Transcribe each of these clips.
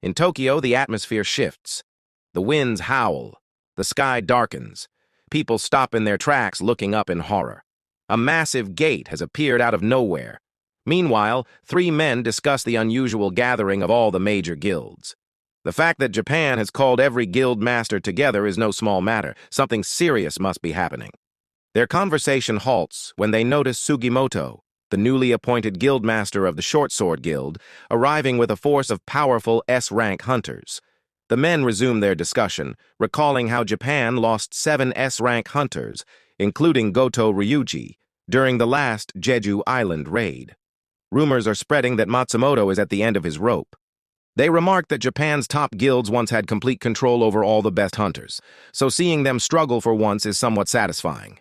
In Tokyo, the atmosphere shifts. The winds howl. The sky darkens. People stop in their tracks looking up in horror. A massive gate has appeared out of nowhere. Meanwhile, three men discuss the unusual gathering of all the major guilds. The fact that Japan has called every guild master together is no small matter. Something serious must be happening. Their conversation halts when they notice Sugimoto, the newly appointed guildmaster of the Short Sword Guild, arriving with a force of powerful S-rank hunters. The men resume their discussion, recalling how Japan lost 7 S-rank hunters, including Goto Ryuji, during the last Jeju Island raid. Rumors are spreading that Matsumoto is at the end of his rope. They remark that Japan's top guilds once had complete control over all the best hunters, so seeing them struggle for once is somewhat satisfying.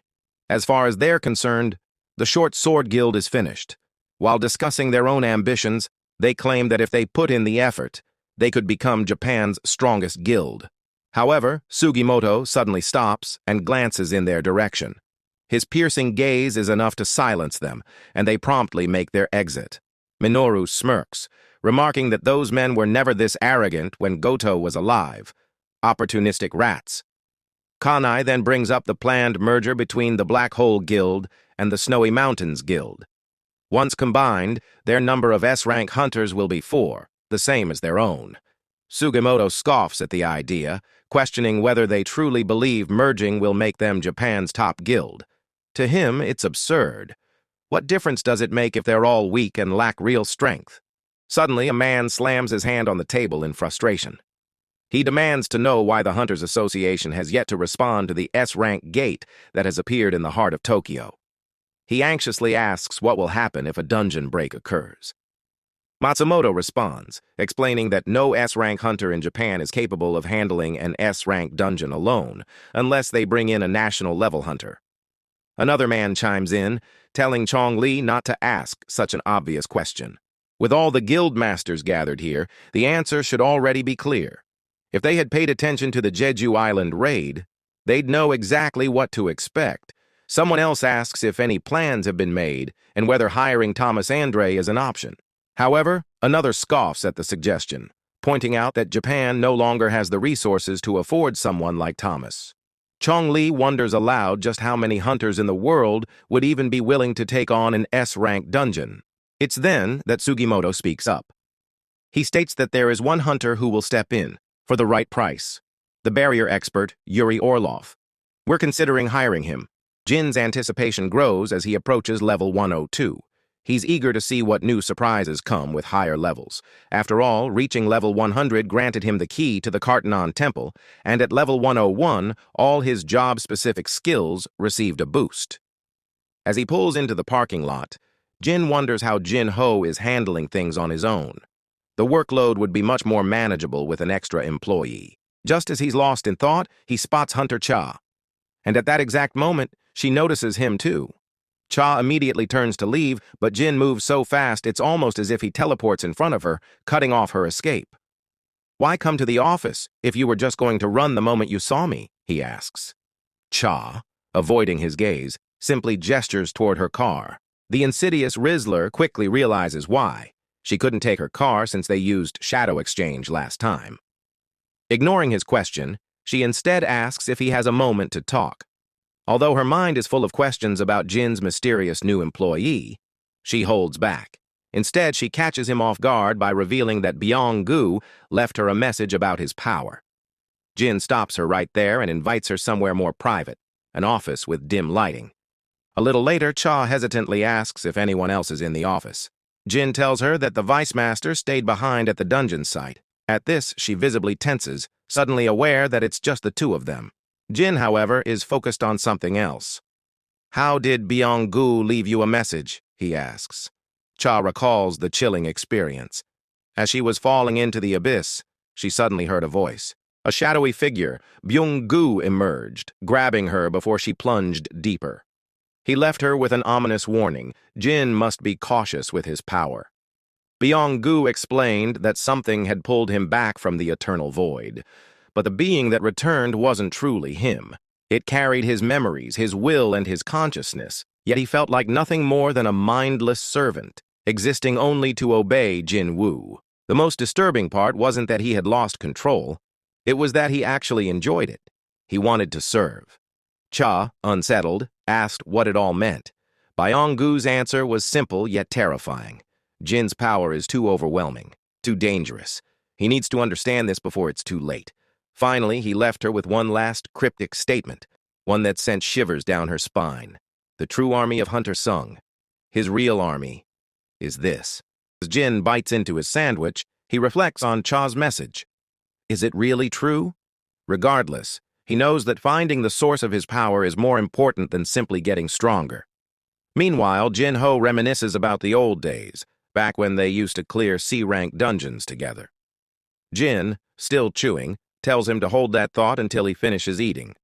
As far as they're concerned, the Short Sword Guild is finished. While discussing their own ambitions, they claim that if they put in the effort, they could become Japan's strongest guild. However, Sugimoto suddenly stops and glances in their direction. His piercing gaze is enough to silence them, and they promptly make their exit. Minoru smirks, remarking that those men were never this arrogant when Goto was alive. Opportunistic rats. Kanai then brings up the planned merger between the Black Hole Guild and the Snowy Mountains Guild. Once combined, their number of S-rank hunters will be 4, the same as their own. Sugimoto scoffs at the idea, questioning whether they truly believe merging will make them Japan's top guild. To him, it's absurd. What difference does it make if they're all weak and lack real strength? Suddenly, a man slams his hand on the table in frustration. He demands to know why the Hunters Association has yet to respond to the S-rank gate that has appeared in the heart of Tokyo. He anxiously asks what will happen if a dungeon break occurs. Matsumoto responds, explaining that no S-rank hunter in Japan is capable of handling an S-rank dungeon alone, unless they bring in a national-level hunter. Another man chimes in, telling Chong Li not to ask such an obvious question. With all the guild masters gathered here, the answer should already be clear. If they had paid attention to the Jeju Island raid, they'd know exactly what to expect. Someone else asks if any plans have been made and whether hiring Thomas Andre is an option. However, another scoffs at the suggestion, pointing out that Japan no longer has the resources to afford someone like Thomas. Chong Li wonders aloud just how many hunters in the world would even be willing to take on an S-rank dungeon. It's then that Sugimoto speaks up. He states that there is one hunter who will step in, for the right price. The barrier expert, Yuri Orlov. We're considering hiring him. Jin's anticipation grows as he approaches level 102. He's eager to see what new surprises come with higher levels. After all, reaching level 100 granted him the key to the Kartanon Temple, and at level 101, all his job-specific skills received a boost. As he pulls into the parking lot, Jin wonders how Jinho is handling things on his own. The workload would be much more manageable with an extra employee. Just as he's lost in thought, he spots Hunter Cha. And at that exact moment, she notices him too. Cha immediately turns to leave, but Jin moves so fast it's almost as if he teleports in front of her, cutting off her escape. "Why come to the office if you were just going to run the moment you saw me?" he asks. Cha, avoiding his gaze, simply gestures toward her car. The insidious Rizzler quickly realizes why. She couldn't take her car since they used Shadow Exchange last time. Ignoring his question, she instead asks if he has a moment to talk. Although her mind is full of questions about Jin's mysterious new employee, she holds back. Instead, she catches him off guard by revealing that Byung-gu left her a message about his power. Jin stops her right there and invites her somewhere more private, an office with dim lighting. A little later, Cha hesitantly asks if anyone else is in the office. Jin tells her that the Vice Master stayed behind at the dungeon site. At this, she visibly tenses, suddenly aware that it's just the two of them. Jin, however, is focused on something else. "How did Byung-gu leave you a message?" he asks. Cha recalls the chilling experience. As she was falling into the abyss, she suddenly heard a voice. A shadowy figure, Byung-gu, emerged, grabbing her before she plunged deeper. He left her with an ominous warning. Jin must be cautious with his power. Byung-gu explained that something had pulled him back from the eternal void. But the being that returned wasn't truly him. It carried his memories, his will, and his consciousness, yet he felt like nothing more than a mindless servant, existing only to obey Jinwoo. The most disturbing part wasn't that he had lost control. It was that he actually enjoyed it. He wanted to serve. Cha, unsettled, asked what it all meant. Byung-gu's answer was simple yet terrifying. Jin's power is too overwhelming, too dangerous. He needs to understand this before it's too late. Finally, he left her with one last cryptic statement, one that sent shivers down her spine. The true army of Hunter Sung, his real army, is this. As Jin bites into his sandwich, he reflects on Cha's message. Is it really true? Regardless, he knows that finding the source of his power is more important than simply getting stronger. Meanwhile, Jinho reminisces about the old days, back when they used to clear C-rank dungeons together. Jin, still chewing, tells him to hold that thought until he finishes eating.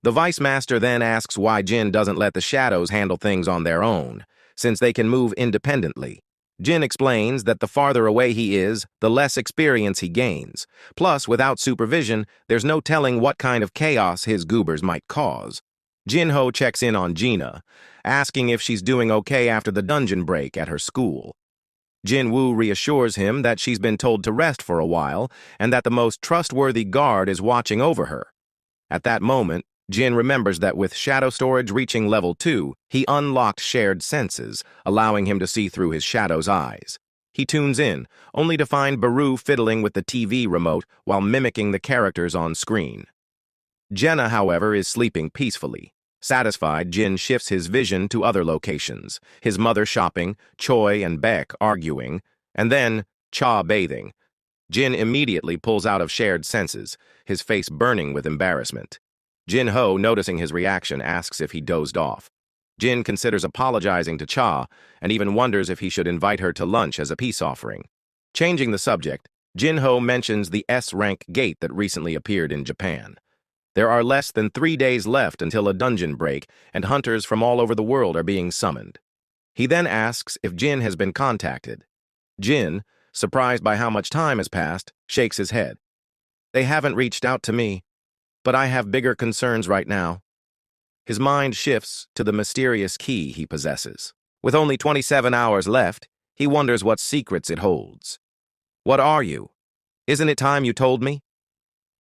The Vice Master then asks why Jin doesn't let the shadows handle things on their own, since they can move independently. Jin explains that the farther away he is, the less experience he gains. Plus, without supervision, there's no telling what kind of chaos his goobers might cause. Jinho checks in on Gina, asking if she's doing okay after the dungeon break at her school. Jinwoo reassures him that she's been told to rest for a while and that the most trustworthy guard is watching over her. At that moment, Jin remembers that with shadow storage reaching level 2, he unlocked shared senses, allowing him to see through his shadow's eyes. He tunes in, only to find Baru fiddling with the TV remote while mimicking the characters on screen. Jenna, however, is sleeping peacefully. Satisfied, Jin shifts his vision to other locations, his mother shopping, Choi and Baek arguing, and then Cha bathing. Jin immediately pulls out of shared senses, his face burning with embarrassment. Jinho, noticing his reaction, asks if he dozed off. Jin considers apologizing to Cha and even wonders if he should invite her to lunch as a peace offering. Changing the subject, Jinho mentions the S-rank gate that recently appeared in Japan. There are less than 3 days left until a dungeon break, and hunters from all over the world are being summoned. He then asks if Jin has been contacted. Jin, surprised by how much time has passed, shakes his head. They haven't reached out to me, but I have bigger concerns right now. His mind shifts to the mysterious key he possesses. With only 27 hours left, he wonders what secrets it holds. What are you? Isn't it time you told me?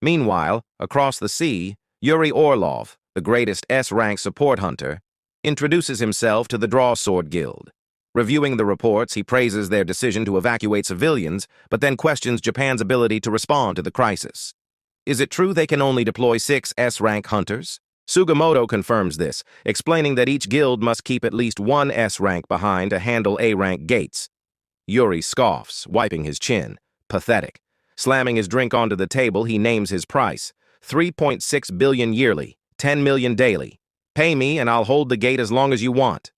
Meanwhile, across the sea, Yuri Orlov, the greatest S-rank support hunter, introduces himself to the Drawsword Guild. Reviewing the reports, he praises their decision to evacuate civilians, but then questions Japan's ability to respond to the crisis. Is it true they can only deploy 6 S-rank hunters? Sugimoto confirms this, explaining that each guild must keep at least 1 S-rank behind to handle A-rank gates. Yuri scoffs, wiping his chin. Pathetic. Slamming his drink onto the table, he names his price. 3.6 billion yearly, 10 million daily. Pay me and I'll hold the gate as long as you want.